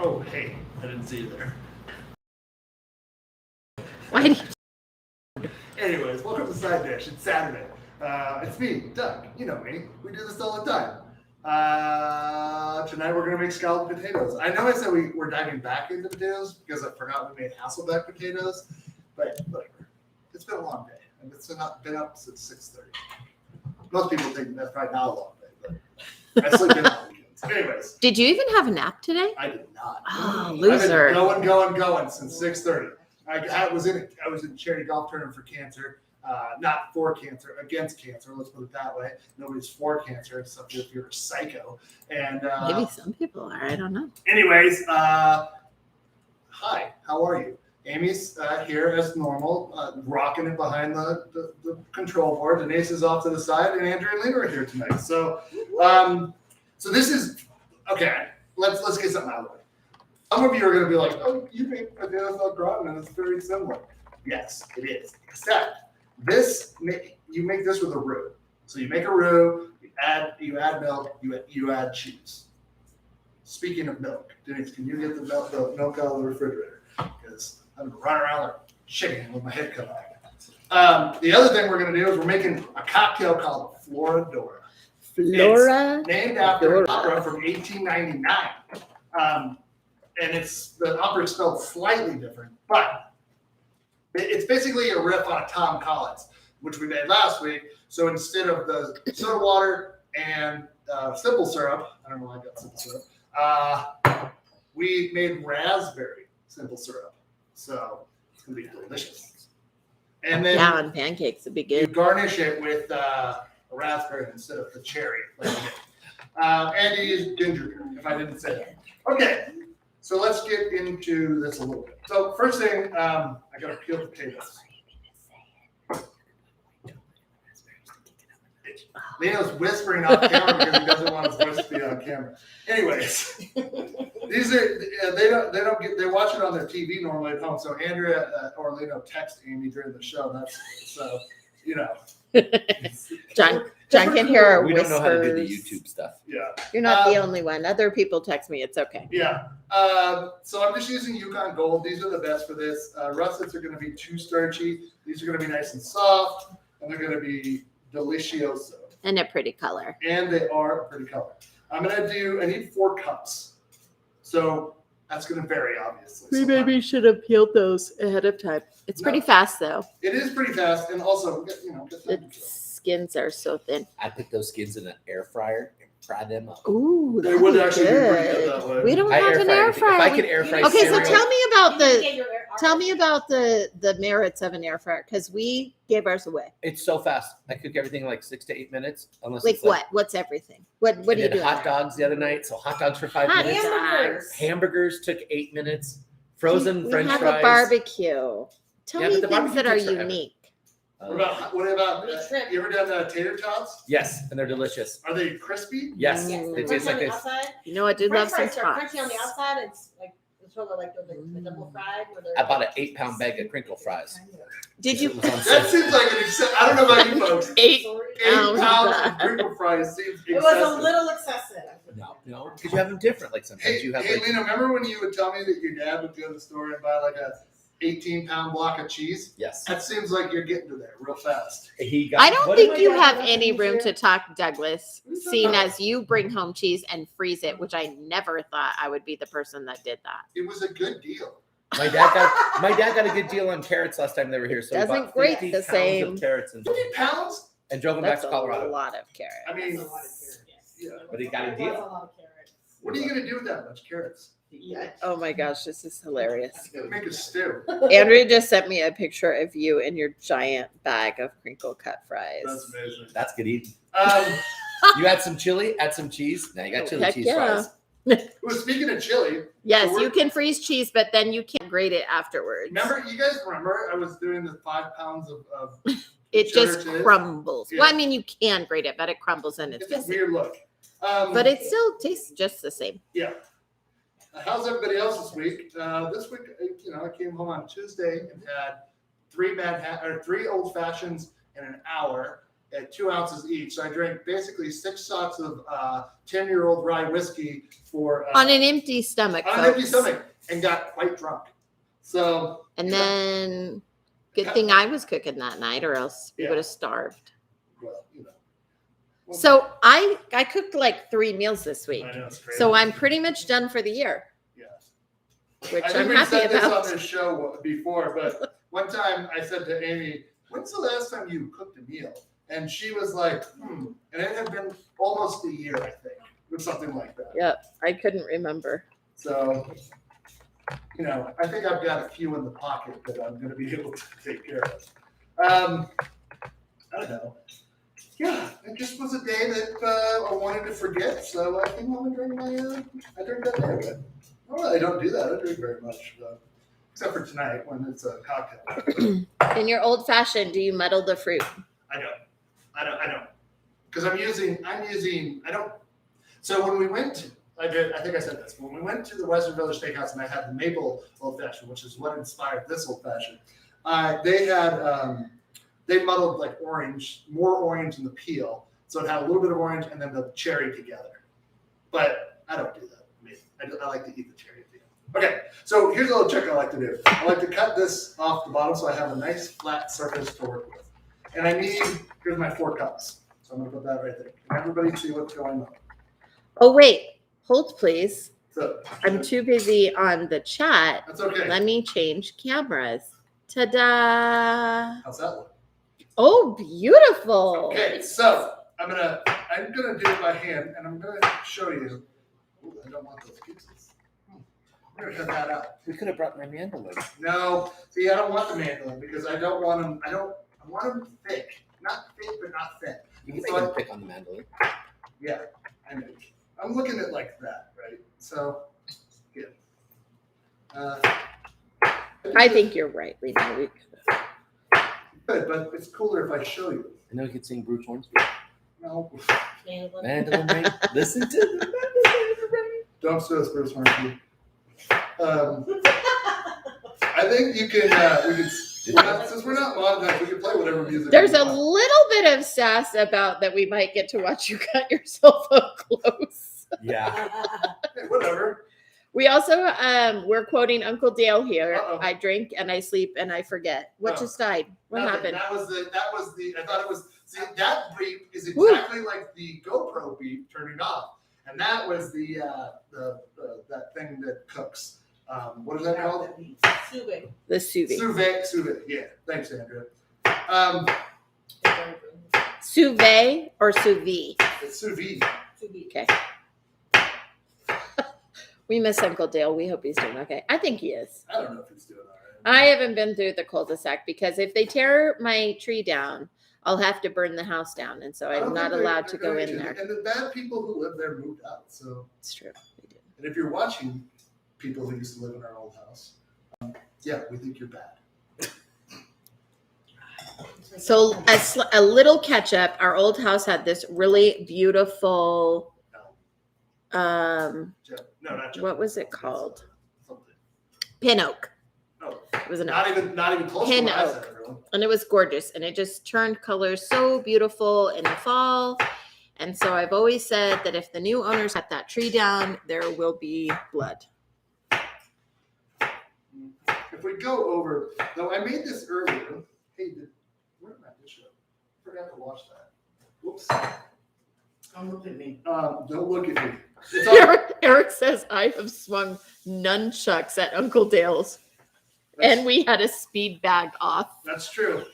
Oh, hey, I didn't see you there. Why do you... Anyways, welcome to Side Dish. It's Saturday. It's me, Doug. You know me. We do this all the time. Tonight we're going to make scalloped potatoes. I know I said we're diving back into potatoes because I forgot we made Hasselback potatoes, but whatever. It's been a long day, and it's been up since 6:30. Most people think that's probably not a long day, but I sleep in on weekends. Anyways. Did you even have a nap today? I did not. Oh, loser. I've been going since 6:30. I was in a charity golf tournament for cancer. Not for cancer, against cancer. Let's put it that way. Nobody's for cancer, except if you're a psycho. And maybe some people are. I don't know. Anyways, hi. How are you? Amy's here as normal, rocking it behind the control board. Denise is off to the side, and Andrew and Lena are here tonight. So, so this is okay. Let's get something out of the way. Some of you are going to be like, "Oh, you make potatoes au gratin, and it's very similar." Yes, it is. Except you make this with a roux. So you make a roux. You add milk. You add cheese. Speaking of milk, Denise, can you get the milk out of the refrigerator? Because I'm going to run around like chicken with my head cut off. The other thing we're going to do is we're making a cocktail called Floradora. It's named after an opera from 1899. And the opera is spelled slightly different, but it's basically a riff on a Tom Collins, which we made last week. So instead of the soda water and simple syrup, I don't know why I got simple syrup, we made raspberry simple syrup. So it's going to be delicious. And then on pancakes would be good. You garnish it with a raspberry instead of the cherry. And you use ginger beer, if I didn't say that. Okay. So let's get into this a little bit. So first thing, I got to peel potatoes. Leo's whispering off camera because he doesn't want his voice to be on camera. Anyways, these are they watch it on their TV normally at home. So Andrea or Leno text Amy during the show. That's so John can hear our We whispers. don't know how to do the YouTube stuff. Yeah. You're not the only one. Other people text me. It's okay. Yeah. So I'm just using Yukon Gold. These are the best for this. Russets are going to be too starchy. These are going to be nice and soft, and they're going to be delicioso. And a pretty color. And they are a pretty color. I need 4 cups. So that's going to vary, obviously. We maybe should have peeled those ahead of time. It's pretty fast, though. It is pretty fast, and also, The skins are so thin. I put those skins in an air fryer and fry them up. Ooh, they would actually be pretty good that way. We don't have an air fryer. If I could air fry Okay, cereal, so tell me about the merits of an air fryer, because we gave ours away. it's so fast. I cook everything in like 6 to 8 minutes. Unless Like it's what? What's everything? What do you do? Hot dogs the other night. So hot dogs for 5 Hot minutes. dogs. Hamburgers took 8 minutes. Frozen We French have fries. a barbecue. Tell Yeah, me but the things that are barbecue tips are unique. What about you ever done tater tots? Yes, and they're delicious. Are they crispy? Yes, Mm. they taste like this. You know, I do love some French fries are tots. crunchy on the outside. It's like sort of like the double fried. I bought an 8-pound bag of crinkle fries. Did you? It was on That sale. seems like I don't know about you folks. 8 8 pounds. pounds of crinkle fries seems It was excessive. a little excessive. No, because you have them different. Like sometimes Hey, you have hey like, Lena, remember when you would tell me that your dad would go to the store and buy like a 18-pound block of cheese? yes. That seems like you're getting to there real fast. He got. I don't what think did you my have dad any do room here? to talk, Douglas, Who's seeing talking? as you bring home cheese and freeze it, which I never thought I would be the person that did that. It was a good deal. My dad got a good deal on carrots last time they were here. So he Doesn't bought grate 50 the pounds same. of carrots and 50 pounds? drove them back That's to a Colorado. lot of carrots. I mean, That's a lot of carrots. yeah. But he got a It deal. was a lot of carrots. What are you going to do with that much carrots? Oh my gosh, this is hilarious. Make a stew. Andrea just sent me a picture of you and your giant bag of crinkle cut fries. That's amazing. That's good eating. Um, You add some chili, add some cheese. Now you got chili Heck cheese yeah. fries. well, speaking of chili, Yes, So you can freeze cheese, but then you can't grate it afterwards. you guys remember I was doing the 5 pounds of It cheddar just cheese? crumbles. Yeah. Well, I mean, you can grate it, but it crumbles and it's it's a messy. weird look. But it still tastes just the same. Yeah. How's everybody else this week? This week, I came home on Tuesday and had 3 old fashions in an hour. at 2 ounces each. So I drank basically 6 shots of 10-year-old rye whiskey for On an empty stomach. on an empty folks. stomach and got quite drunk. So And you know, then, good thing I was cooking that night, or else we Yeah. would have starved. well, you know. So I cooked like 3 meals this week. I know it's crazy. So I'm pretty much done for the year, Yeah. which I think I'm we happy said this about. on this show before, but one time I said to Amy, "When's the last time you cooked a meal?" And she was like, And it had been almost a year, I think, or something like that. Yep, I couldn't remember. So, you know, I think I've got a few in the pocket that I'm going to be able to take care of. I don't know. Yeah, it just was a day that I wanted to forget, so I came home and drank I drank that beer. But well, I don't do that. I drink very much, except for tonight when it's a cocktail. In your old fashioned, do you muddle the fruit? I don't. Because I don't. So when we went to, I think I said this, when we went to the Western Village Steakhouse and I had the maple old fashioned, which is what inspired this old fashioned, they had, they muddled like orange, more orange in the peel. So it had a little bit of orange and then the cherry together. But I don't do that. I like to eat the cherry at the end. Okay, so here's a little trick I like to do. I like to cut this off the bottom so I have a nice flat surface to work with. And here's my 4 cups. So I'm going to put that right there. Can everybody see what's going on? Oh, wait. Hold, please. So I'm too busy on the chat. that's okay. Let me change cameras. Ta-da. How's that look? Oh, beautiful. Okay, so I'm gonna do it by hand, and I'm gonna show you. Ooh, I don't want those pieces. I'm gonna cut that out. We could have brought my mandolin. No, see, I don't want the mandolin because I don't want them. I want them thick, not thick, but not thin. You can So make I- a pick on the mandolin. Yeah, I know. I'm looking at it like that, right? So, good. I think you're right, Lena. Good, but it's cooler if I show you. I know we could sing Bruce Hornsby. No, Mandolin ring. Listen to the mandolin ring. don't stress, Bruce Hornsby. I think you can. Since we're not monetized, we can play whatever music. There's we a want. little bit of sass about that we might get to watch you cut yourself up close. Yeah. Hey, whatever. We also we're quoting Uncle Dale here. Uh-oh. I drink and I sleep and I forget. What No. just died? What Nothing. happened? That was the. I thought it was. See, that beep is exactly like the GoPro beep turning off, and that was the that thing that cooks. What is that called? The sous vide. Sous vide. Yeah. Thanks, Andrea. Sous vide or sous vide? It's sous vide. Okay. We miss Uncle Dale. We hope he's doing okay. I think he is. I don't know if he's doing all I right. haven't been through the cul-de-sac because if they tear my tree down, I'll have to burn the house down. And so I don't I'm not think they're allowed to go going in there. And the bad people who live there moved out. So, It's true. We did. and if you're watching people who used to live in our old house, yeah, we think you're bad. So a little catch up. Our old house had this really beautiful, No, not what was it called? Something. Pin oak. Oh, It was an not even close Pin to what I oak. said, everyone. and it was gorgeous and it just turned colors so beautiful in the fall. And so I've always said that if the new owners cut that tree down, there will be blood. If we go over, though, I made this earlier. Hey, where did my dish go? Forgot to wash that. Whoops. Don't look at me. Don't look at me. It's on. Eric says I have swung nunchucks at Uncle Dale's, and we had a speed bag off. That's true.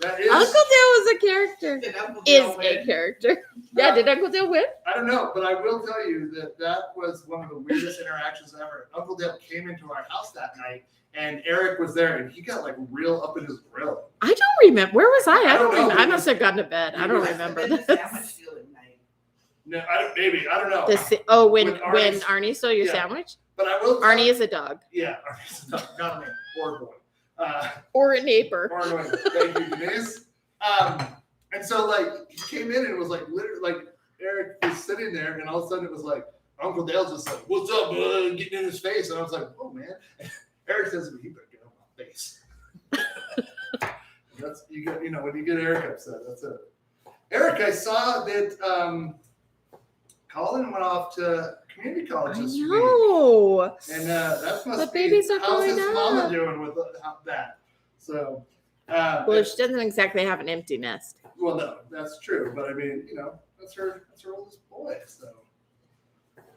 That is. Uncle Dale was a character. Did Uncle Is Dale a win? character. Yeah, did Uncle Dale win? I don't know, but I will tell you that was one of the weirdest interactions ever. Uncle Dale came into our house that night, and Eric was there, and he got like real up in his grill. I don't remember. Where was I? I don't know. I must have gone to bed. I don't remember What did this. the sandwich do at night? No, I don't know. When When Arnie's- Arnie stole your yeah. sandwich? But I will. Arnie is a dog Yeah, Arnie's not a man or a boy. or a neighbor. Or annoying. Thank you, Denise. And so like he came in and it was like literally like Eric was sitting there, and all of a sudden it was like Uncle Dale's just like, "What's up, bud?" Getting in his face, and I was like, "Oh man." And Eric says to me, "You better get on my face." That's when you get Eric upset. That's it. Eric, I saw that Colin went off to community college I this week. know. And that must The be, babies are how's growing his mama up. doing with that? So, Well, she doesn't exactly have an empty nest. well, no, that's true. But I mean, that's her oldest boy. So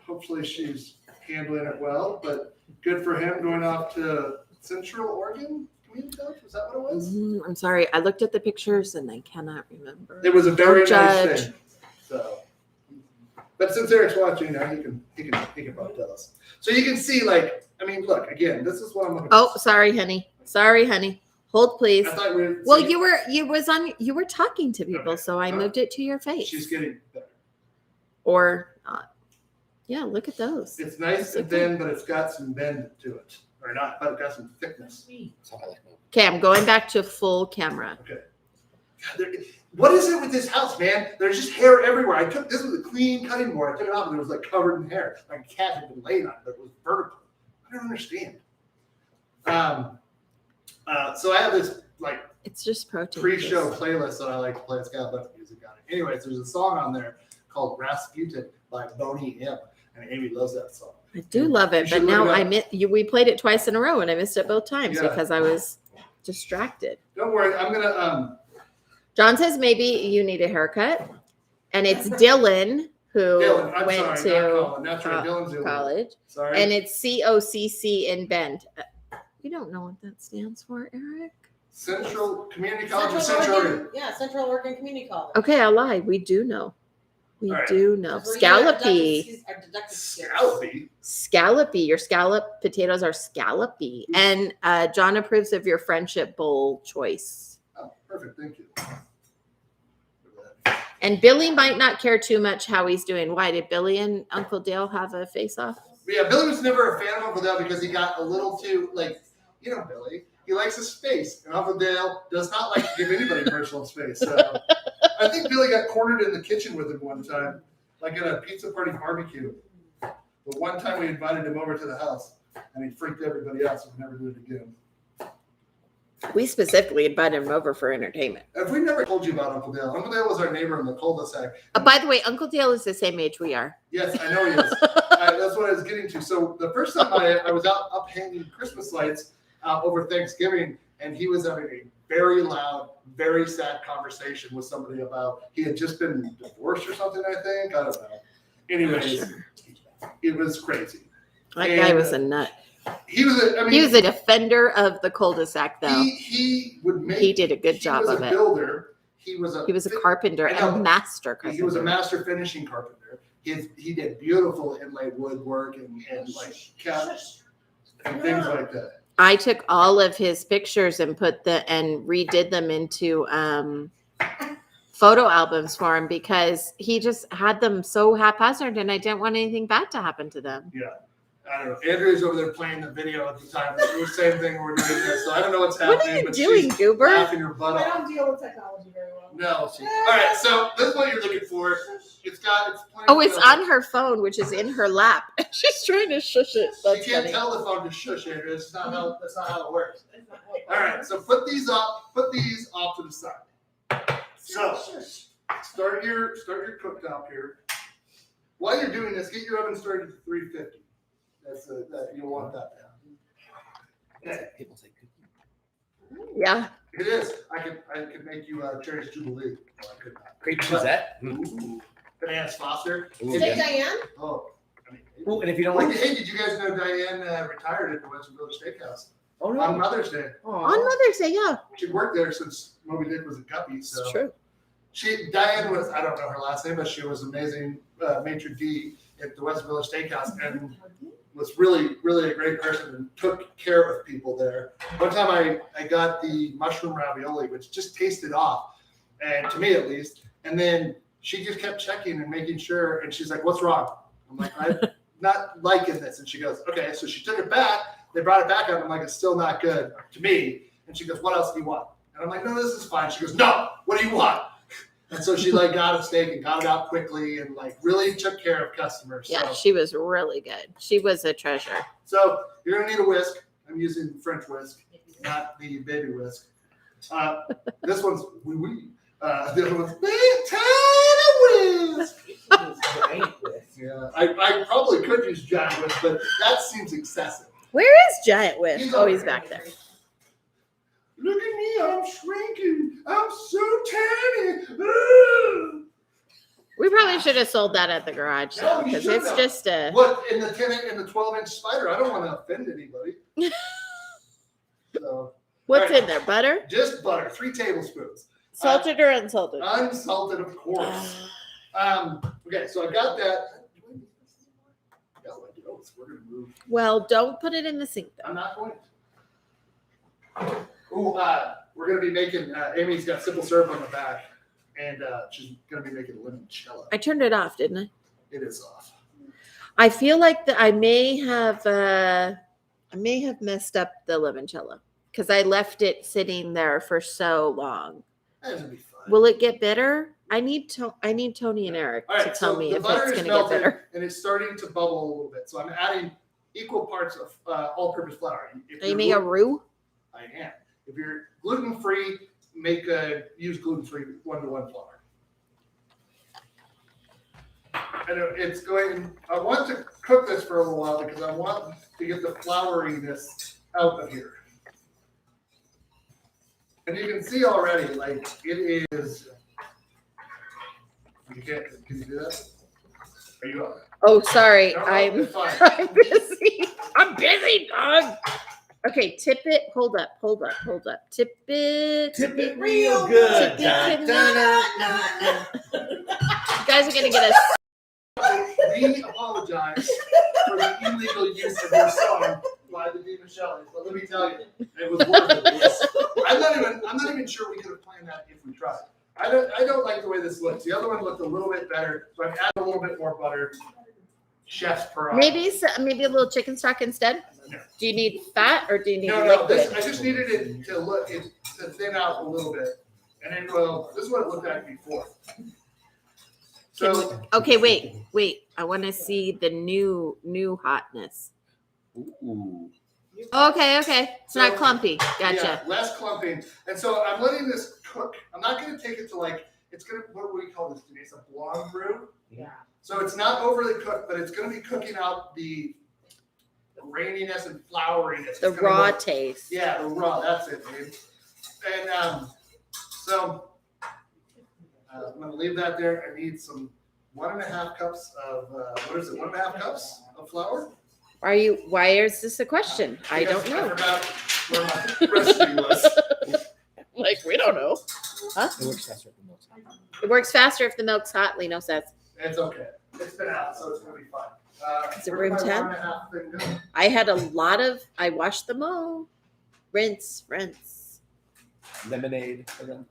hopefully she's handling it well. But good for him going off to Central Oregon Community College. Was that what it was? I'm sorry. I looked at the pictures and I cannot remember. It was a very Don't nice judge. thing. So, but since Eric's watching, he can probably tell us. So you can see, like, I mean, look again. This is what I'm looking. Oh, sorry, honey. Sorry, honey. Hold, please. I thought we were. Well, you were talking to people, Okay. so I moved it to your face. She's getting better. Or not. Yeah, look at those. It's nice and thin, but it's got some bend to it, or not, but it's got some thickness. That's how I like them. Okay, I'm going back to full camera. Okay. God, what is it with this house, man? There's just hair everywhere. This was a clean cutting board. I took it off and it was like covered in hair. Like a cat had been laying on it, but it was vertical. I don't understand. So I have this like It's just protein. pre-show playlist that I like to play. It's got a bunch of music on it. Anyways, there's a song on there called Rasputin by Boney M. And Amy loves that song. I do love You it, should but now look it up. we played it twice in a row and I missed it both times Yeah. because I was distracted. Don't worry, I'm gonna John says maybe you need a haircut. And it's Dylan who Dylan, I'm went sorry, not Colin. That's right, Dylan's the college. Sorry. And it's COCC in Bend. You don't know what that stands for, Eric? Central Community College of Central Oregon. Yeah, Central Oregon Community College. Okay, I lied. We do know. We All right. do know. That's where you get Scallopy. our deductive skills. Scallopy. Scallopy. Your scallop potatoes are scallopy. And John approves of your friendship bowl choice. Oh, perfect. Thank you. And Billy might not care too much how he's doing. Why did Billy and Uncle Dale have a face-off? But yeah, Billy was never a fan of Uncle Dale because he got a little too, like, Billy. He likes his space. And Uncle Dale does not like to give anybody personal space. So I think Billy got cornered in the kitchen with him one time, like at a pizza party barbecue. But one time we invited him over to the house and he freaked everybody out, so we never did it again. We specifically invited him over for entertainment. Have we never told you about Uncle Dale? Uncle Dale was our neighbor in the cul-de-sac. By the way, Uncle Dale is the same age we are. Yes, I know he is. That's what I was getting to. So the first time I was out up hanging Christmas lights over Thanksgiving, and he was having a very loud, very sad conversation with somebody about he had just been divorced or something, I think. I don't know. Anyways, it was crazy. That guy was a nut. He was He was a defender of the cul-de-sac, though. He would make. He did a good job was of a it. builder. He was a Carpenter I know. and master carpenter. He was a master finishing carpenter. He did beautiful inlay woodwork and like cabinets and things like that. I took all of his pictures and redid them into photo albums for him because he just had them so haphazard and I didn't want anything bad to happen to them. Yeah. I don't know. Andrew's over there playing the video at the time. It was the same thing we're doing here. So I don't know what's What happening. are you but doing, she's Goober? laughing her butt I off. don't deal with technology very well. No. All right. So this is what you're looking for. It's playing. Oh, it's on her phone, which is in her lap. She's trying to shush it. You That's can't funny. tell the phone to shush, Andrew. That's not how it works. It's not like- All right. So put these off to the side. So start your cooktop here. While you're doing this, get your oven started at 350. You'll want that down. Okay. People say cookie. Yeah. It is. I could make you Cherry's Jubilee. No, I could not. Crepe Suzette. Ooh. Bananas Foster. Ooh, Say yeah. Diane? Oh. I mean, Ooh, and if you don't like, hey, did you guys know Diane retired at the Western Village Steakhouse oh no, on Mother's Day? On Mother's Day, yeah. She worked there since Moby Dick was a guppy. So It's true. Diane was, I don't know her last name, but she was amazing maitre d' at the West Village Steakhouse and was really, really a great person and took care of people there. One time I got the mushroom ravioli, which just tasted off, and to me at least, and then she just kept checking and making sure, and she's like, what's wrong? I'm like, I'm not liking this. And she goes, okay. So she took it back, they brought it back out, I'm like, it's still not good to me. And she goes, what else do you want? And I'm like, no, this is fine. She goes, no, what do you want? And so she got a steak and got it out quickly and really took care of customers. Yeah, So, she was really good. She was a treasure. so you're gonna need a whisk. I'm using French whisk, not the baby whisk. This one's oui oui. The other one's Potato Whiz. Yeah, I probably could use Giant Whiz, but that seems excessive. Where is Giant Whiz? He's Oh, over he's here. back there. Look at me, I'm shrinking. I'm so tiny. Ugh. We probably should have sold that at the garage No, though, you because shouldn't it's have. just a. What in the 12-inch spider? I don't want to offend anybody. So What's Alright. in there? Butter? just butter, 3 tablespoons. Salted or unsalted? Unsalted, of course. Okay, so I got that. No, I don't. We're gonna move. Well, don't put it in the sink though. I'm not going to. Ooh, we're gonna be making. Amy's got simple syrup on the back, and she's gonna be making limoncello. I turned it off, didn't I? It is off. I feel like that I may have messed up the limoncello because I left it sitting there for so long. That's gonna be fun. Will it get bitter? I need Tony and Eric All to right, tell so me the if butter it's is going to get melted, better. and it's starting to bubble a little bit. So I'm adding equal parts of all-purpose flour. If Are you you're making a roux? I am. If you're gluten-free, use gluten-free 1-to-1 flour. And it's going. I want to cook this for a little while because I want to get the flouriness out of here. And you can see already, like it is. You can't. Can you do that? Are you up? Oh, sorry. No, I'm it's fine. I'm busy. I'm busy, dog. Okay, tip it. Hold up. Tip it. Tip it real good. Tip it. Dun, dun, dun, dun. You guys are going to get us. We apologize for the illegal use of your song by the Demon Shelley, but let me tell you, it was worth it. I'm not even sure we could have planned that if we tried. I don't like the way this looks. The other one looked a little bit better, so I've added a little bit more butter. Chef's prerogative. Maybe a little chicken stock instead. No. Do you need fat or do you need No, liquid? I just needed it to thin out a little bit, and then this is what it looked like before. So Okay, wait. I want to see the new hotness. Ooh. Okay. It's not So- clumpy. Gotcha. Yeah, less clumping. And so I'm letting this cook. I'm not going to take it to what do we call this, Denise? A blonde roux? Yeah. So it's not overly cooked, but it's going to be cooking out the graininess and flouriness. The It's gonna raw go- taste. Yeah, the raw. That's it, babe. And so I'm going to leave that there. I need some 1.5 cups of, 1.5 cups of flour? Why is this a question? I don't Because I know. forgot where my recipe was. Like, we don't know. It works faster than most. It works faster if the milk's hot, Lino says. It's okay. It's been out, so it's going to be fine. Is it where'd room my 10? 1.5 thing go? I washed them all. Rinse. Lemonade for them.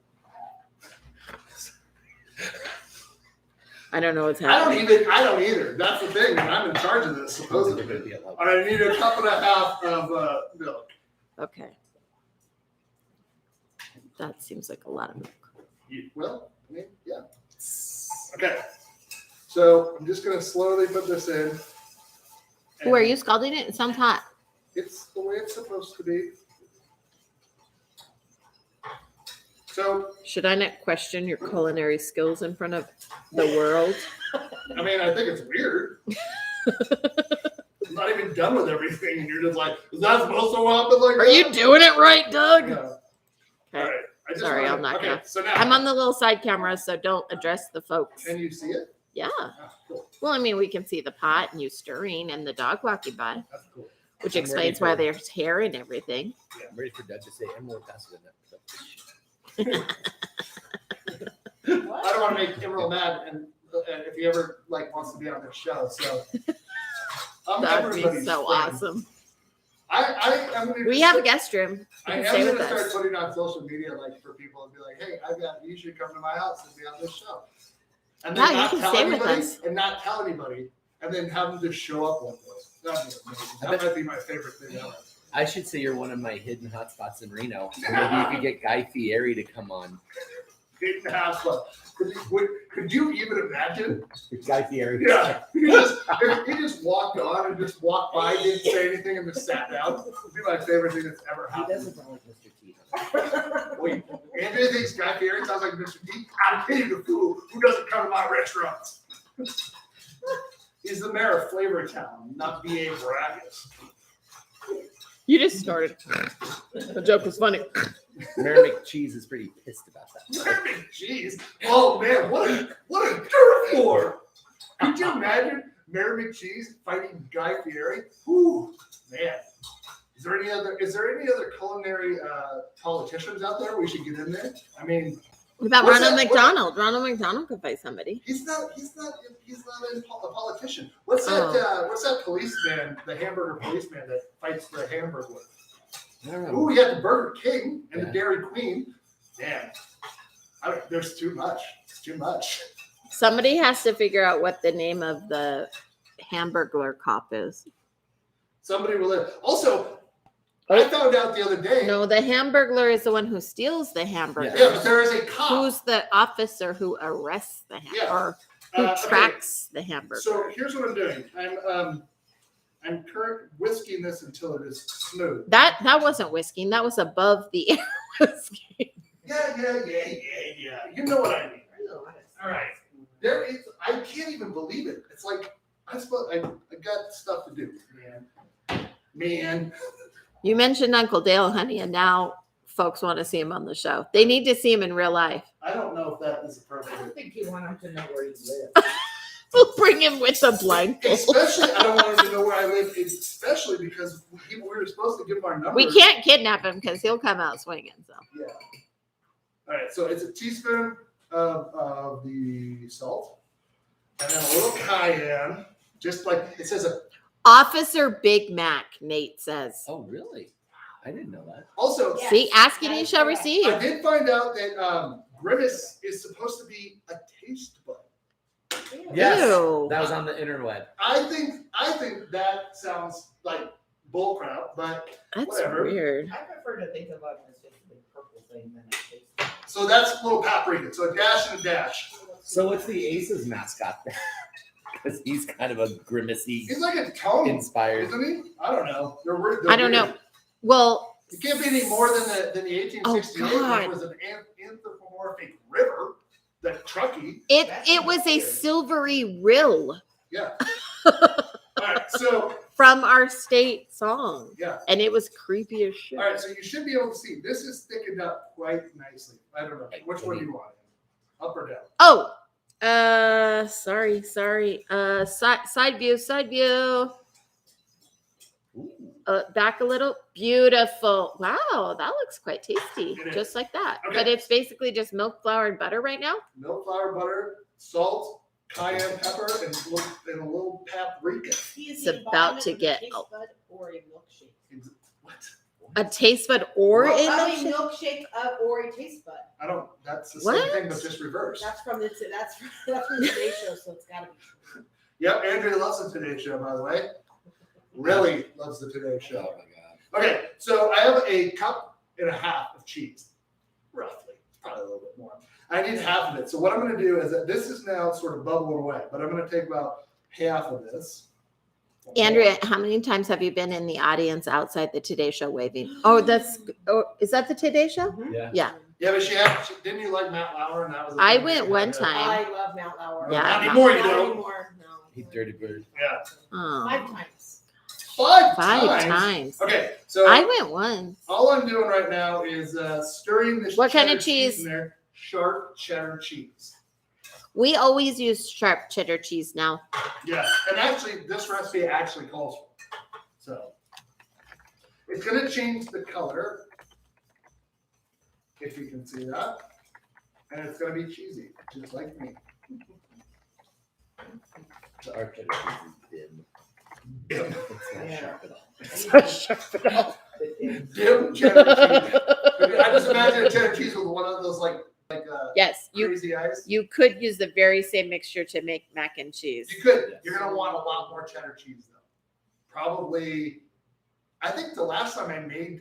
I don't know what's I don't happening. either. That's the thing. I'm in charge of this, supposedly. All right, I need 1.5 cups of milk. Okay. That seems like a lot of milk. Yeah. Okay. So I'm just going to slowly put this in. Ooh, are you scalding it? It sounds hot. It's the way it's supposed to be. So, Should I not question your culinary skills in front of the world? I mean, I think it's weird. I'm not even done with everything, and you're just like, is that supposed to happen like Are that? you doing it right, Doug? No. All Okay. right. I just Sorry, wanna- I'm not okay, gonna- So now, I'm on the little side camera, so don't address the folks. can you see it? Yeah. Ah, cool. Well, I mean, we can see the pot and you stirring and the dog walking by, That's cool. which I'm explains ready why for- there's hair and everything. I'm ready for Doug to say, I'm more faster than that. I don't want to make Emerald mad, and if he ever wants to be on this show, so I'm That would be everybody's so friend. awesome. I'm gonna We have a guest room. You I can am stay going with to start us. putting on social media for people and be like, hey, you should come to my house and be on this show. And Yeah, you not can tell stay with anybody, us. and not tell anybody, and then have them just show up one day. That'd be amazing. That might be my favorite thing ever. I should say you're one of my hidden hotspots in Reno. Maybe you could get Guy Fieri to come on. Didn't have fun. Could you even imagine? Guy Fieri. Yeah, if he just walked on and just walked by, didn't say anything, and just sat down. It'd be my favorite thing that's ever He happened. doesn't sound like Mr. T. Wait, Andrea thinks Guy Fieri sounds like Mr. D. I pity the fool who doesn't come to my restaurants. He's the mayor of Flavortown, not B.A. Baracus. You just started. The joke was funny. Mayor McCheese is pretty pissed about that. Mayor McCheese. Oh man, what a dirt floor! Could you imagine Mayor McCheese fighting Guy Fieri? Whew, man. Is there any other culinary politicians out there we should get in there? I mean, What about What's Ronald that- McDonald? Ronald McDonald could fight somebody. he's not a politician. What's that policeman, the hamburger policeman that fights the hamburger? I don't know. Ooh, you got the Burger King and the Yeah. Dairy Queen. Man, there's too much. It's too much. Somebody has to figure out what the name of the Hamburglar cop is. Somebody will live. Also, I found out the other day. No, the Hamburglar is the one who steals the hamburger. Yeah, but there is a cop. Who's the officer who arrests the hamburger? Yeah. Or who Okay. tracks the hamburger? So here's what I'm doing. I'm current whisking this until it is smooth. That wasn't whisking. That was above the air whisking. Yeah. You know what I mean. All right. There is. I can't even believe it. It's like I got stuff to do, man. You mentioned Uncle Dale, honey, and now folks want to see him on the show. They need to see him in real life. I don't know if that is I don't appropriate. think you want them to know where you live. We'll bring him with a blindfold. Especially, I don't want him to know where I live. Especially because we were supposed to give him our numbers. We can't kidnap him because he'll come out swinging. So Yeah. All right. So it's a teaspoon of the salt, and then a little cayenne. Just like it says. Officer Big Mac, Nate says. Oh, really? I didn't know that. Also, Yeah. See, ask and that you is shall correct. receive. I did find out that grimace is supposed to be a taste bud. Yes, Ew. that was on the interweb. I think that sounds like bullcrap, but That's whatever. weird. I prefer to think about it as just a big purple thing than a taste. so that's a little paprika. So a dash and a dash. So what's the Aces mascot then? Because he's kind of a grimacy He's like a tone, inspired. isn't he? I don't know. They're I don't know. weird. Well, It can't be any more than the 1868, God. which was an anthropomorphic river, the Truckee. it was a silvery rill Yeah. All right. So from our state song, yeah. and it was creepy as shit. All right. So you should be able to see. This is thickened up quite nicely. I don't know. Which one do you want? Up or down? Oh, sorry. Side view. Ooh. Back a little. Beautiful. Wow, that looks quite tasty. It is. Just like that. Okay. But it's basically just milk, flour, and butter right now. Milk, flour, butter, salt, cayenne pepper, and a little paprika. It's about to get- Or a milkshake. What? A taste bud or Well, a I mean, milkshake. milkshake or a taste bud. I don't. That's the What? same thing, but just reversed. That's from the Today Show, so it's gotta be true. Yep. Andrea loves the Today Show, by the way. Really loves the Today Oh Show. my god. Okay, so I have a cup and a half of cheese, roughly, probably a little bit more. I need half of it. So what I'm going to do is that this is now sort of bubbling away, but I'm going to take about half of this. Andrea, how many times have you been in the audience outside the Today Show waving? Oh, is that the Today Show? Yeah. Yeah. Yeah, but didn't you like Matt Lauer? And that was. I went one time. I love Mount Lauer. Yeah, Not anymore, you Not don't. anymore, no. He dirty bird. Yeah, Oh, 5 times. five times. Okay, so I went once. all I'm doing right now is stirring this. What kind of cheddar cheese? in there? Sharp cheddar cheese. We always use sharp cheddar cheese now. Yeah, and actually, this recipe actually calls for it. So it's going to change the color, if you can see that, and it's going to be cheesy, just like me. The archetype is dim. Dim, It's not Yeah. sharp at all. dim cheddar cheese. I just imagine a cheddar cheese with one of those like Yes, you crazy eyes. you could use the very same mixture to make mac and cheese. You could. Yes. You're going to want a lot more cheddar cheese though. Probably. I think the last time I made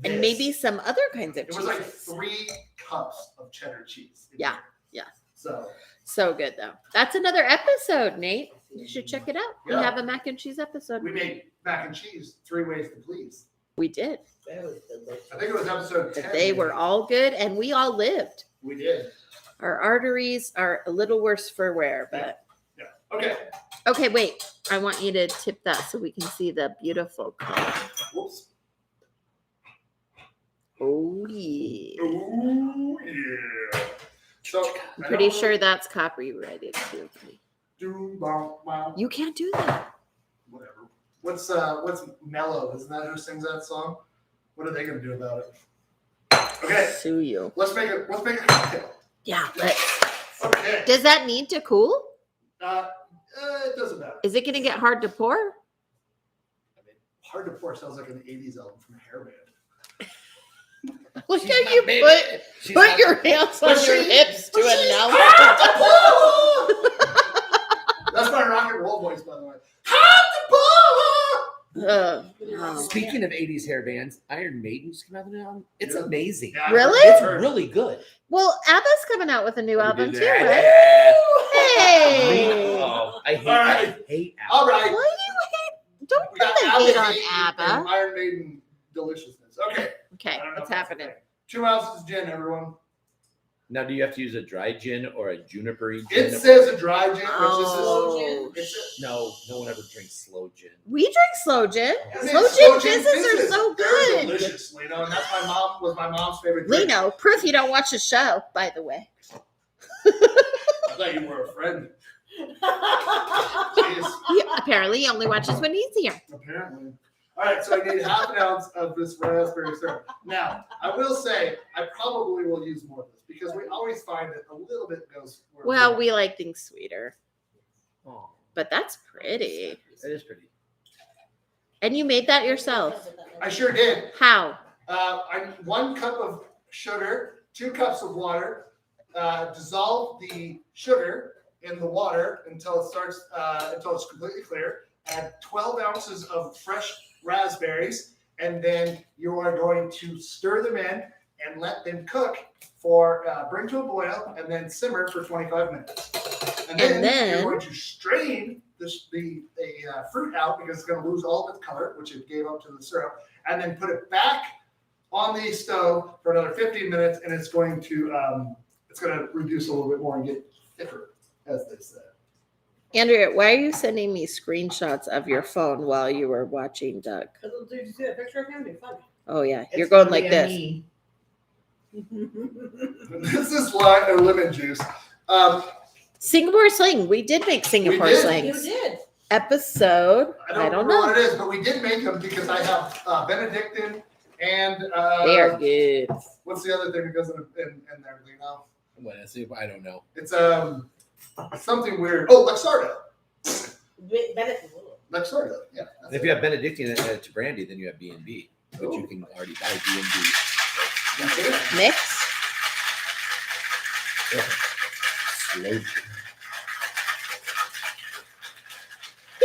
this, And maybe some other kinds of it was like cheese. 3 cups of cheddar cheese. Yeah, yeah. So So good though. That's another episode, Nate. You should check it out. We Yeah. have a mac and cheese episode. we made mac and cheese 3 ways to please. We did. That was delicious. I think it was episode 10. But they were all good, and we all lived. We did. Our arteries are a little worse for wear, but Yeah. Okay. okay, wait. I want you to tip that so we can see the beautiful color. Whoops. Oh yeah. Ooh, yeah. So I'm pretty sure that's copyrighted too. Wow. You can't do that. Whatever. What's Mellow? Isn't that who sings that song? What are they gonna do about it? Okay, Sue you. let's make a cocktail. Yeah, but Okay. does that need to cool? It doesn't matter. Is it going to get hard to pour? I mean, Hard to Pour sounds like an '80s album from a hair band. Look She's how not you baby. She's put not- your hands on your hips to announce. That's my rock and roll voice, by the way. Oh. Speaking of 80s hair bands, Iron Maiden's come out with an album. It's Yeah. amazing. Yeah, Really? It's Heard. really good. Well, ABBA's coming out with a new album too, right? Yeah. Hey! Oh, I hate All right. I hate All ABBA. Why right. do you hate? Don't We put got the hate on and ABBA. Iron Maiden deliciousness. Okay. Okay, I don't know what's if that's happening? okay. 2 ounces gin, everyone. Now, do you have to use a dry gin or a juniper gin? It says a dry gin, which Oh. is this. No one ever drinks slow gin. We drink slow gin. I mean, Slow gin fizzes are so They're good. delicious, Lino, and that's my mom's favorite drink. Lino, proof you don't watch the show, by the way. I thought you were a friend. Jeez, He apparently only watches when he's here. apparently. All right, so I need half an ounce of this raspberry syrup. Now, I will say I probably will use more of this because we always find that a little bit goes. where Well, we like things sweeter, Oh, but that's pretty. that is pretty. And you made that yourself. I sure did. How? 1 cup of sugar, 2 cups of water. Dissolve the sugar in the water until it's completely clear. Add 12 ounces of fresh raspberries, and then you are going to stir them in and let them cook for bring to a boil and then simmer for 25 minutes. And then you're going to strain the fruit out because it's going to lose all of its color, which it gave up to the syrup, and then put it back on the stove for another 15 minutes, and it's going to reduce a little bit more and get thicker, as they say. Andrea, why are you sending me screenshots of your phone while you were watching Doug? Did you see that picture of him? It's funny. Oh, yeah. You're going like this. This is lemon juice. Singapore sling. We did make Singapore did. You slings. did. Episode. I I don't don't remember know. what it is, but we did make them because I have Benedictine and They are good. what's the other thing that goes in there? You know, I don't know. it's something weird. Oh, Luxardo. Luxardo. Yeah. And if you have Benedictine and add it to brandy, then you have B&B, but you can already buy B&B. Mix. Slow gin.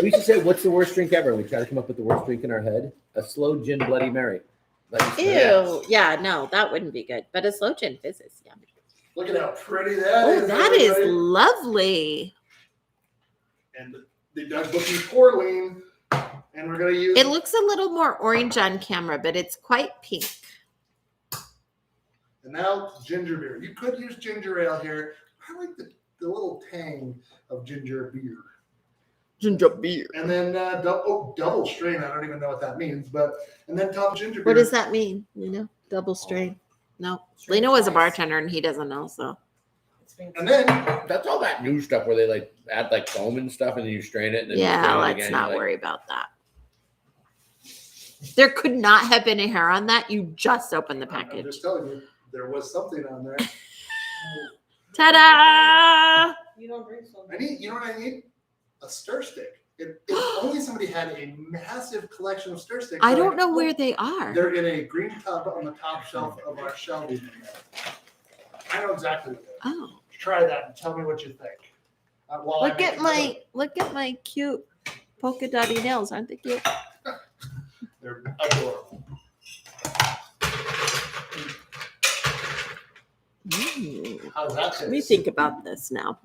We should say, what's the worst drink ever? We try to come up with the worst drink in our head. A slow gin Bloody Mary. Ew. Yeah, no, that wouldn't be good. But a slow gin fizzes. Yeah. Look at how pretty that is. Oh, that is everybody. lovely. And the Doug looking Pourlean, and we're gonna use. It looks a little more orange on camera, but it's quite pink. And now ginger beer. You could use ginger ale here. I like the little tang of ginger beer. Ginger beer. And then double strain. I don't even know what that means, and then top ginger beer. What does that mean? You know, double strain. No, Lena was a bartender and he doesn't know. So And then That's all that new stuff where they like add like foam and stuff, and then you strain it. And then you yeah, strain it let's again, not you're like, worry about that. There could not have been a hair on that. You just opened the I'm package. just telling you, there was something on there. Ta-da! You don't drink so much. You know what I need? A stir stick. If only somebody had a massive collection of stir sticks. I don't know where they are. They're in a green tub on the top shelf of our shelving. I know exactly what they are. Oh, Try that and tell me what you think. While I look make at my cute polka dotty nails. Aren't they cute? They're adorable. How does that taste? Let me think about this now.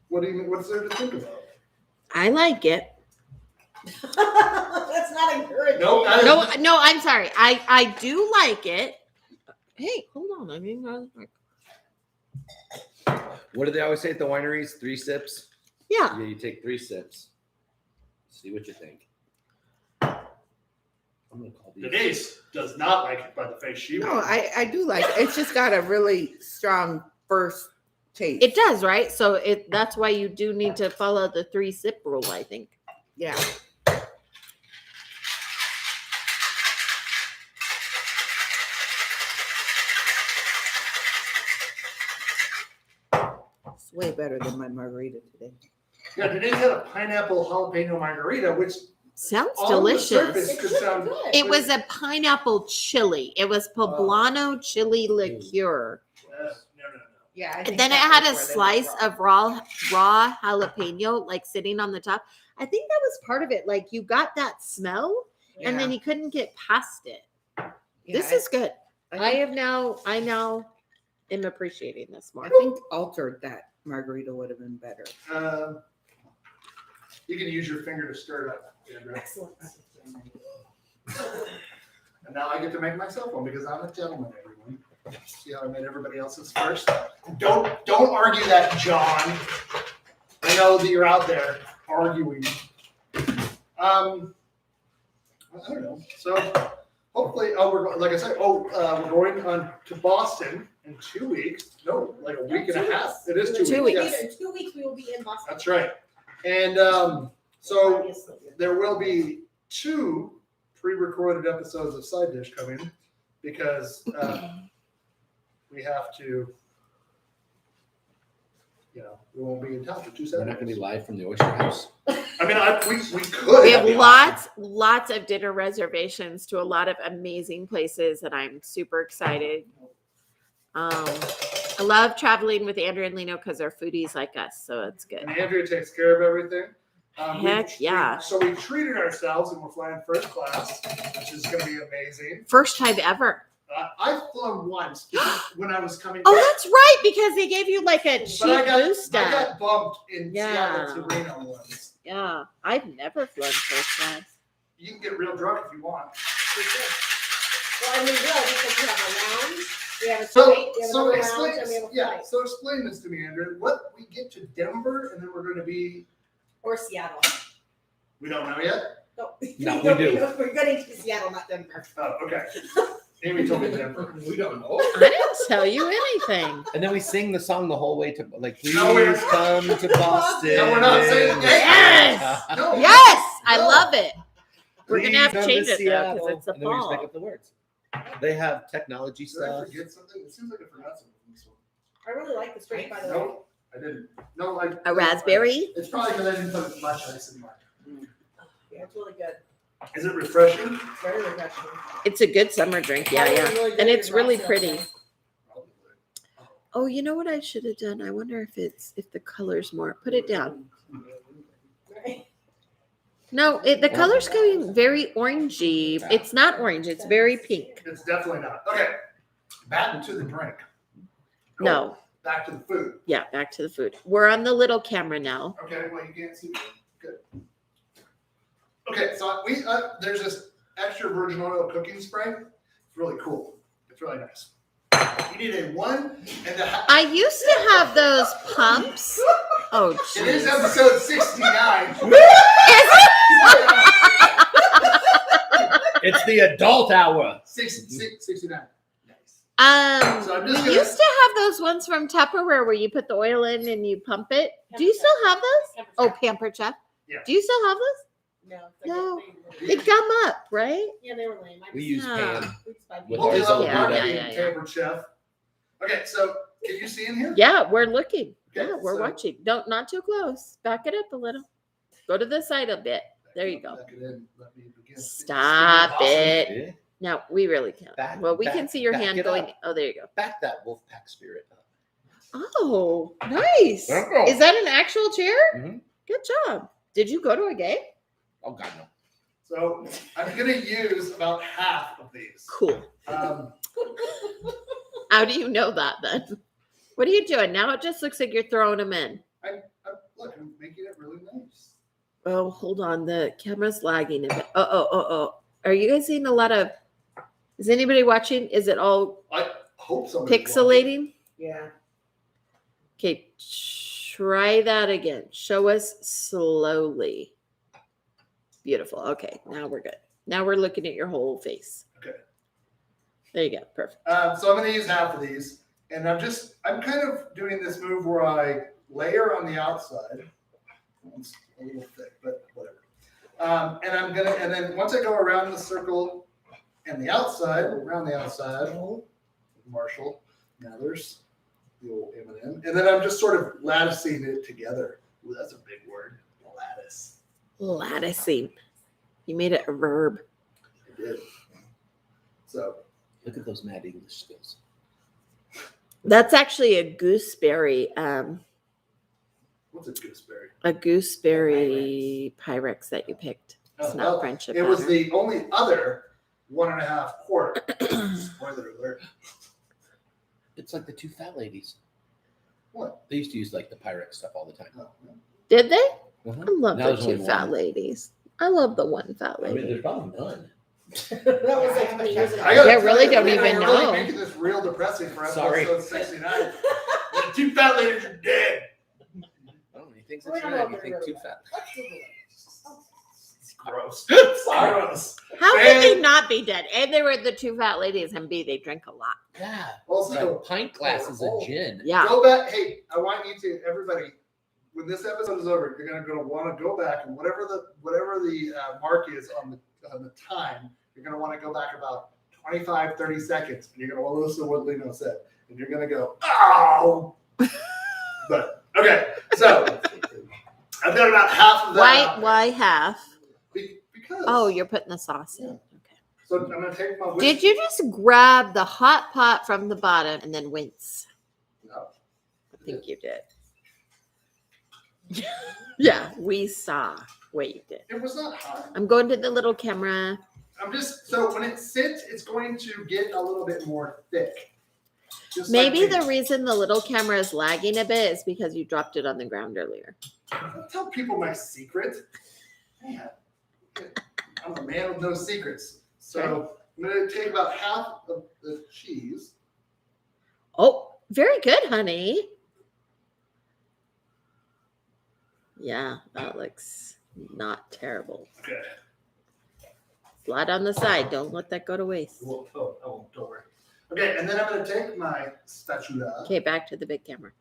What do you mean? What's there to think about? I like it. That's not encouraging. Nope, that is- No, I'm sorry. I do like it. Hey, hold on. I mean, What do they always say at the wineries? 3 sips? yeah. Yeah, you take 3 sips. See what you think. I'm gonna call these. Denise does not like it by the face she No, made. I do like it. It's just got a really strong first taste. It does, right? So that's why you do need to follow the 3-sip rule, I think. Yeah. It's way better than my margarita today. Yeah, Denise had a pineapple jalapeno margarita, which Sounds on the surface delicious. could It's sound. good. It was a pineapple chili. It was poblano chili liqueur. No. Yeah. And then it had a slice of raw jalapeno like sitting on the top. I think that was part of it. Like you got that smell and then you couldn't get past it. This is good. I now am appreciating this more. I think altered that margarita would have been better. You can use your finger to stir it up. Andrew. Excellent. And now I get to make myself one because I'm a gentleman, everyone. See how I made everybody else's first? Don't argue that, John. I know that you're out there arguing. I don't know. So hopefully, we're going on to Boston in 2 weeks. No, like a week and a half. It is 2 weeks. 2 weeks. Yes. In 2 weeks, we will be in Boston. That's right. And so Obviously. there will be 2 pre-recorded episodes of Side Dish coming because we have to, we won't be in town for 2 We're not going to Saturdays. be live from the Oyster House. I mean, we could. We have That'd be lots of dinner reservations to a lot of amazing places and I'm super excited. I love traveling with Andrew and Lino because they're foodies like us, so it's good. And Andrea takes care of everything. Heck yeah. So we treated ourselves and we're flying first class, which is going to be amazing. First time ever. I've flown once when I was coming Oh, back. that's right, because they gave you like a cheap But I boost. got bumped in Yeah. Seattle to Reno once. Yeah, I've never flown first class. You can get real drunk if you want. We did. Well, and we will because we have a lounge. We have a So, suite. We have so another explain, lounge, and we have a yeah. flight. So explain this to me, Andrew. What we get to Denver, and then we're going to be. Or Seattle. We don't know yet. No, No, we do. We're getting to Seattle, not Denver. Oh, okay. Amy told me Denver. We don't know. I didn't tell you anything. And then we sing the song the whole way to, like, please No, we're- come to Boston. No, we're not saying Yes! No. Yes, I No. love it. We're Please gonna have to come change it though Seattle. because it's the And then we just make fall. up the words. They have technology Did I stuff. forget something? It seems like I forgot something. from this one. I really like the straight, by the way. No, I didn't. No, I. A raspberry. It's probably because I didn't put much ice in mine. Yeah, it's really good. Is it refreshing? It's very refreshing. It's a good summer drink. Yeah, Probably yeah. really good And for it's your really mouth pretty. sensation. Probably. Oh, you know what I should have done? I wonder if the color's more. Put it down. Right? No, the color's going very orangey. It's not orange. It's very pink. It's definitely not. Okay. Back to the drink. Cool. No. Back to the food. Yeah, back to the food. We're on the little camera now. Okay, well, you can't see me. Good. Okay, so there's this extra virgin oil cooking spray. It's really cool. It's really nice. You need a 1.5. I used to have those pumps. Oh, It is jeez. episode 69. It's the adult hour. 69. Nice. So I'm We just gonna- used to have those ones from Tupperware where you put the oil in and you pump it. Do you still have those? Oh, Pampered Chef. Yeah. Do you still have those? No. No. They gum up, right? Yeah, they were lame. I We just- use Yeah. Pam. we just buy With Hope you those love old Yeah, barbecue yeah, and yeah, yeah. Pampered Chef. Okay, so can you see in here? Yeah, we're looking. Okay, Yeah, we're so- watching. Don't not too close. Back it up a little. Go to the side a bit. There you go. Back it in. Let me begin. Stop it. Yeah. No, we really can't. Back- Well, we can back- see your back hand it going. up. Oh, there you go. Back that Wolfpack spirit up. Oh, nice. Thank you. Is that an actual chair? Mhm. Good job. Did you go to a game? Oh, God, no. So I'm going to use about half of these. Cool. Um, How do you know that then? What are you doing? Now it just looks like you're throwing them in. look, I'm making it really nice. Oh, hold on. The camera's lagging a bit. Oh. Are you guys seeing a lot of? Is anybody watching? Is it all I hope somebody. pixelating? Yeah. Okay, try that again. Show us slowly. Beautiful. Okay, now we're good. Now we're looking at your whole face. Okay. There you go. Perfect. So I'm going to use half of these, and I'm kind of doing this move where I layer on the outside. It's a little thick, but whatever. And then once I go around the circle and the outside, Marshall, Mathers, the old M&M, and then I'm just sort of latticing it together. Ooh, that's a big word, lattice. Latticing. You made it a verb. I did. So Look at those mad English skills. That's actually a gooseberry. what's a gooseberry? A gooseberry Pyrex that you picked. It's Oh, not well, friendship. It was matter. the only other 1.5 quart. Spoiler alert. It's like the two fat ladies. What? They used to use like the Pyrex stuff all the time. Oh, no. Did they? Uh-huh. I love Now the there's two only fat one. ladies. I love the one fat I mean, lady. there's probably none. That was like 20 years ago. I gotta Yeah, tell really you, don't we're even really know. making this real depressing for Sorry. episode 69. The two fat ladies are dead. Oh, he thinks We it's don't know right. if You they're think really too fat. Let's Google it. It's gross. Gross. How And- could they not be dead? A, they were the two fat ladies, and B, they drink a lot. Yeah. Also, Like pint glasses of gin. Yeah. go back. Hey, I want you to, everybody, when this episode is over, you're gonna want to go back and whatever the mark is on the time, you're gonna want to go back about 25, 30 seconds, and you're gonna want to listen to what Lino said, and you're gonna go, oh. But okay, so I've got about half of that. Why half? Because. Oh, you're putting the sauce in. Yeah. Okay. So I'm gonna take my. Did you just grab the hot pot from the bottom and then wince? No. I think you did. Yeah, we saw what you did. It was not hot. I'm going to the little camera. I'm just so when it sits, it's going to get a little bit more thick. Just Maybe like the reason the little camera is lagging a bit is because you dropped it on the ground earlier. Don't tell people my secret. Man, I'm a man with no secrets. So I'm gonna take about half of the cheese. Oh, very good, honey. Yeah, that looks not terrible. Okay. Slide on the side. Don't let that go to waste. Well, don't worry. Okay, and then I'm gonna take my spatula Okay, back to the big camera.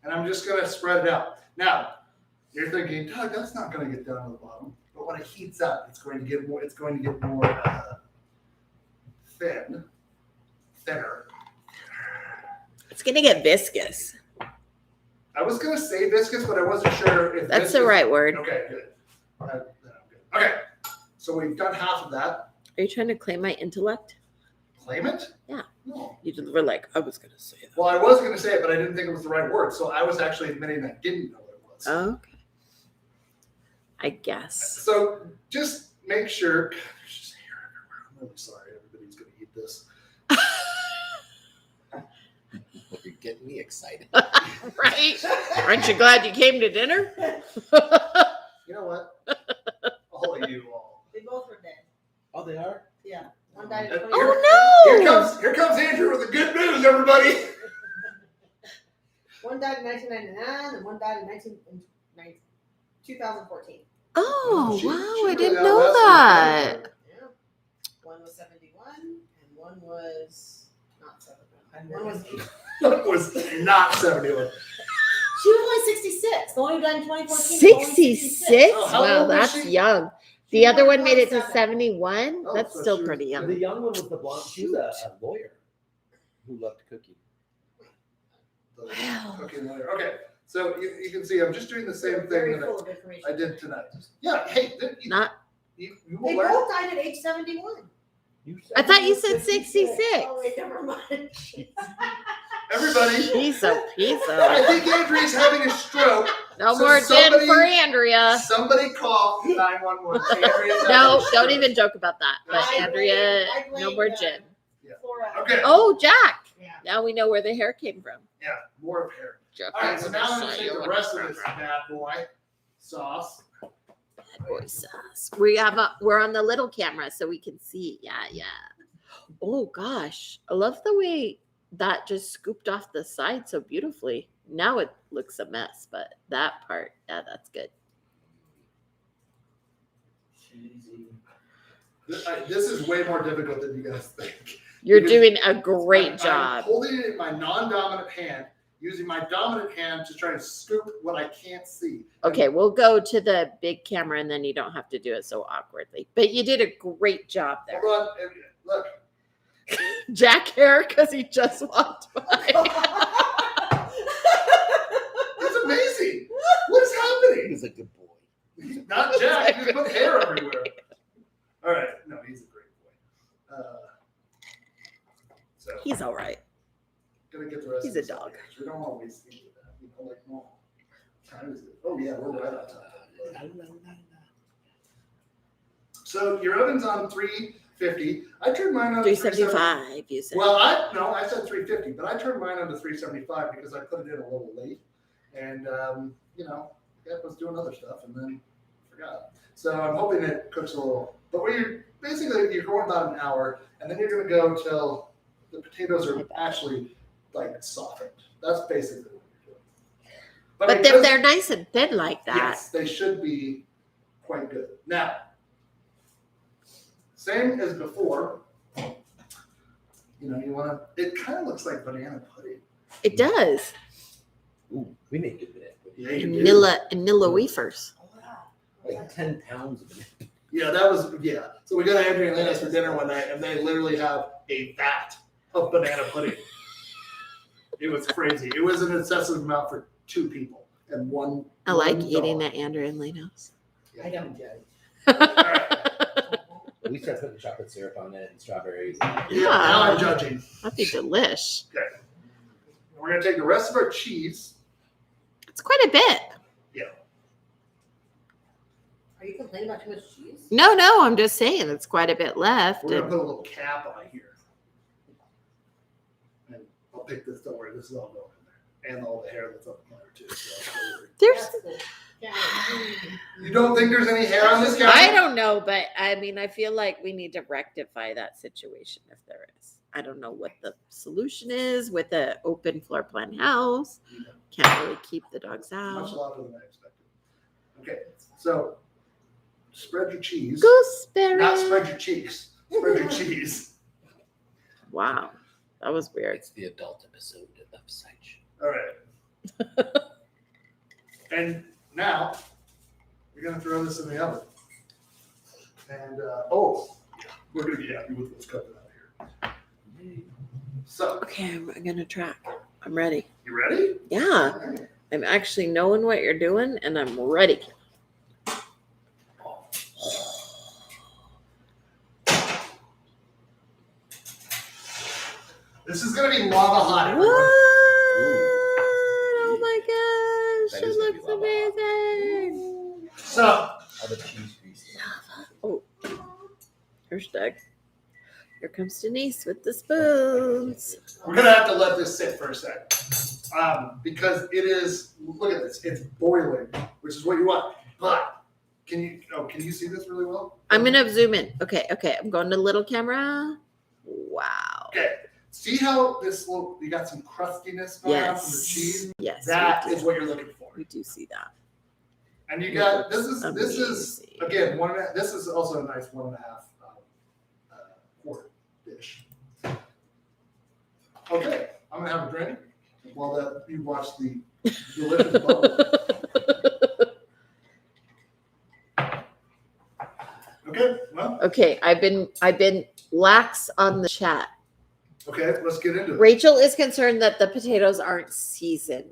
and I'm just gonna spread it out. Now, you're thinking, Doug, that's not gonna get down to the bottom. But when it heats up, it's going to get more. It's going to get more thinner. It's gonna get viscous. I was gonna say viscous, but I wasn't sure if That's the viscous- right word. Okay, good. Then I'm good. Okay, so we've done half of that. Are you trying to claim my intellect? Claim it? Yeah. No. You just were like, I was gonna say that. Well, I was gonna say it, but I didn't think it was the right word, so I was actually admitting I didn't know what it was. Okay. I guess. So just make sure. God, there's just hair everywhere. I'm really sorry. Everybody's gonna eat this. Well, you're getting me excited. Right? Aren't you glad you came to dinner? You know what? All of you all. They both were dead. Oh, they are? Yeah. One died And at 20. Oh Here comes Andrew with the good news, everybody. One died in 1999 and one died in 2014. Oh, She- wow. she I really didn't got know less that. than Yeah. One was 71 and one was not 71. One was That was not 71. She was only 66. The one who died in 2014 was only 66? Oh, how Wow, old was that's she? young. She The other was one made it to 27. 71. Oh, That's so still she was- pretty young. The young one was the blonde. She was a lawyer who loved cooking. Wow. Okay, okay. So you can see I'm just doing the same Very thing that full of information. I did tonight. Yeah, hey, you Not. will They learn. both died at age 71. I thought you said 66. Oh, wait, never mind. Everybody, Piece of piece I of. think Andrea's having a stroke. No So more somebody- gin for Andrea. Somebody call 911. Andrea's having No, a don't stroke. even joke about that. But I Andrea, blame no more the- gin. Yeah. Flora. Okay. Oh, Jack. Yeah. Now we know where the hair came from. Yeah, more of hair. Jeffy. All right, so Let now me I'm gonna show take you the what rest it's of this from. bad boy sauce. Bad boy sauce. We're on the little camera so we can see. Yeah. Oh gosh, I love the way that just scooped off the side so beautifully. Now it looks a mess, but that part, yeah, that's good. This is way more difficult than you guys think. You're Because doing a great I'm job. holding it in my non-dominant hand, using my dominant hand to try to scoop what I can't see. Okay, we'll go to the big camera and then you don't have to do it so awkwardly. But you did a great job there. Hold on, look. Jack hair because he just walked by. It's amazing. What is happening? He's a good boy. Not Jack. You just put hair everywhere. All right. No, he's a great boy. So He's all right. gonna get the rest. He's of a this dog. out. We don't want to waste any of that. You know, like normal. What time is it? Oh yeah, we're right on time. So your oven's on 350. I turned mine on to 375, you said. Well, I said 350, but I turned mine on to 375 because I put it in a little late, and I was doing other stuff and then forgot. So I'm hoping it cooks a little. But you're going about an hour, and then you're going to go till the potatoes are actually like softened. That's basically what you're doing. but if because- they're nice and thin like that, yes, they should be quite good. Now, same as before. You want to. It kind of looks like banana pudding. it does. Ooh, we make good banana pudding. Yeah, you do. Vanilla wafers. Like 10 pounds of it. Yeah, that was So we got Andrea and Lena's for dinner one night, and they literally have a vat of banana pudding. It was crazy. It was an excessive amount for 2 people and one. I like one eating dog. at Andrew and Leno's. I don't judge. All right. We start putting chocolate syrup on it and strawberries. Yeah, now I'm judging. That'd be delish. We're gonna take the rest of our cheese. It's quite a bit. Are you complaining about too much cheese? No, I'm just saying it's quite a bit left. We're gonna And put a little cap on here. And I'll pick this. Don't worry, this is all going in there, and all the hair that's up in there too. So don't worry. there's, That's cool. Yeah. You don't think there's any hair on this guy? I don't know, but I mean, I feel like we need to rectify that situation if there is. I don't know what the solution is with an open floor plan house. Can't really keep the dogs Much out. louder than I expected. Okay, so spread your cheese. Gooseberry. Not spread your cheeks. Spread your cheese. Wow, that was weird. It's the adult episode of Sidedish. All right. And now we're gonna throw this in the oven. And we're gonna let's cut it out here. So Okay, I'm gonna track. I'm ready. you ready? Yeah, All right. I'm actually knowing what you're doing, and I'm ready. This is gonna be lava hot. What? everyone. Oh my gosh, That it is gonna looks be lava. amazing. So All the cheese grease. Oh, here's Doug. Here comes Denise with the spoons. we're gonna have to let this sit for a second. Because it is, look at this, it's boiling, which is what you want. But can you see this really well? I'm gonna zoom in. Okay, I'm going to little camera. Wow. Okay. See how you got some crustiness going on from the Yes. cheese? Yes. That we is do. what you're looking for. We do see that. And you got this is Amazing. again this is also a nice 1.5 quart dish. Okay, I'm gonna have a drink while you watch the delicious bubble. Okay, well, Okay, I've been lax on the chat. okay, let's get into it. Rachel is concerned that the potatoes aren't seasoned.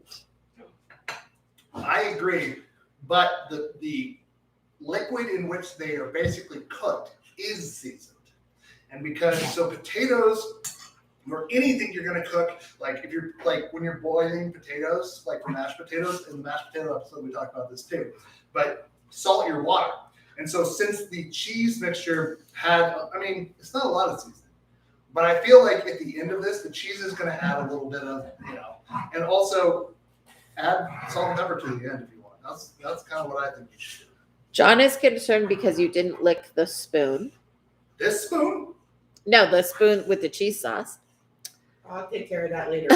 I agree, but the liquid in which they are basically cooked is seasoned. And so potatoes or anything you're gonna cook, like if you're like when you're boiling potatoes, like for mashed potatoes, in the mashed potato episode we talked about this too, but salt your water. And so since the cheese mixture it's not a lot of seasoning, but I feel like at the end of this, the cheese is gonna add a little bit of, and also add salt and pepper to the end if you want. That's kind of what I think you should do. John is concerned because you didn't lick the spoon. This spoon? No, the spoon with the cheese sauce. I'll take care of that later.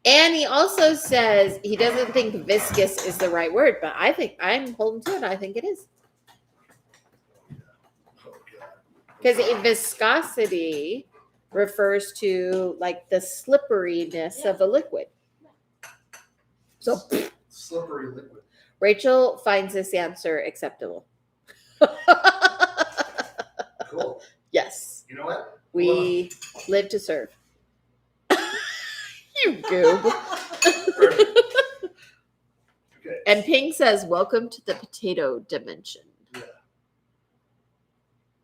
And he also says he doesn't think viscous is the right word, but I think I'm holding to it. I think it is. Oh, God. Because viscosity refers to like the slipperiness of a liquid. So Slippery liquid. Rachel finds this answer acceptable. Cool. Yes. You know what? We live to serve. You goob. Perfect. Okay. And Ping says, welcome to the potato dimension. Yeah.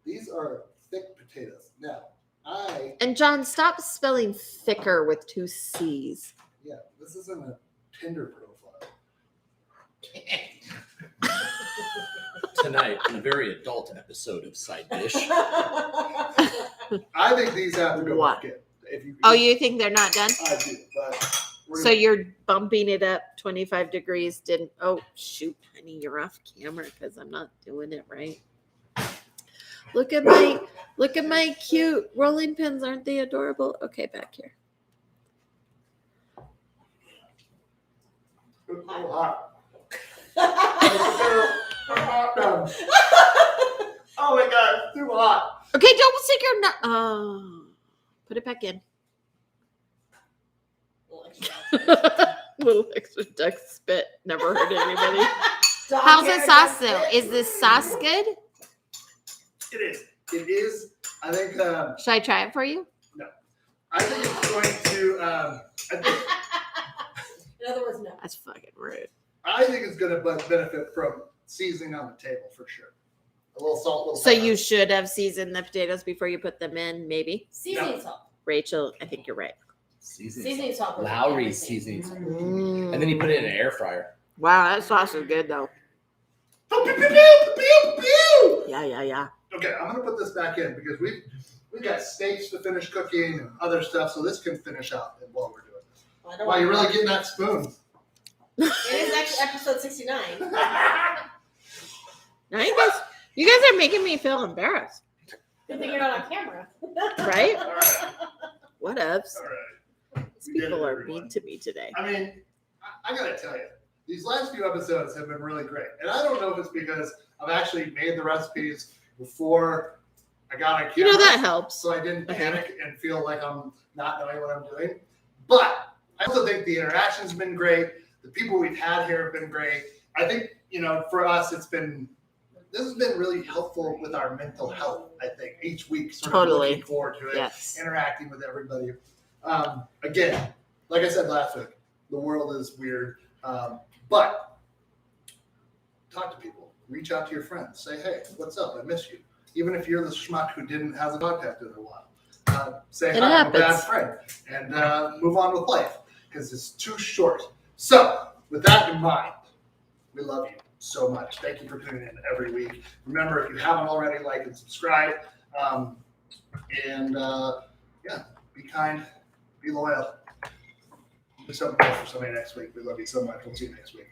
These are thick potatoes. Now, And John, stop spelling thicker with 2 C's. yeah, this isn't a Tinder profile. Tonight, in a very adult episode of Side Dish. I think these have to go What? back in. If you, Oh, you think they're not done? I do, but we're So gonna- you're bumping it up 25 degrees. Oh, shoot, honey, you're off camera because I'm not doing it right. Look at my cute rolling pins. Aren't they adorable? Okay, back here. It's so hot. I'm not done. Oh my God, it's too hot. Okay, don't stick your nut. Oh, put it back in. Little extra duck spit. Never hurt anybody. How's the sauce though? Is this sauce good? It is. It is. I think. Should I try it for you? I think it's going to. I think. In other words, no. That's fucking rude. I think it's going to benefit from seasoning on the table for sure. A little salt, a little So pepper. you should have seasoned the potatoes before you put them in, maybe. Seasoning salt. Rachel, I think you're right. Seasoning salt. goes with Lowry's everything. seasoning salt. And then you put it in an air fryer. Wow, that sauce is good though. Oh, pew, pew, pew, pew, pew. Yeah. Okay, I'm going to put this back in because we got steaks to finish cooking and other stuff, so this can finish out while we're doing this. Well, I don't Wow, you're want really getting that spoon. It is actually episode 69. Now you guys are making me feel embarrassed, Good thing you're not on camera. right? All right, What ups? all right. These We did it, people are everyone. mean to me today. I mean, I gotta tell you, these last few episodes have been really great. And I don't know if it's because I've actually made the recipes before I got on You camera. know that helps. So I didn't Okay. panic and feel like I'm not knowing what I'm doing. But I also think the interaction's been great. The people we've had here have been great. I think, for us, this has been really helpful with our mental health, I think. Each week, sort Totally. of looking forward to it, Yes. interacting with everybody. Again, like I said last week, the world is weird. But talk to people. Reach out to your friends. Say, hey, what's up? I miss you. Even if you're the schmuck who hasn't contacted in a while. Say It hi, I'm a bad happens. friend. And move on with life. Because it's too short. So, with that in mind, we love you so much. Thank you for tuning in every week. Remember, if you haven't already, like and subscribe. Be kind. Be loyal. Do something good for somebody next week. We love you so much. We'll see you next week.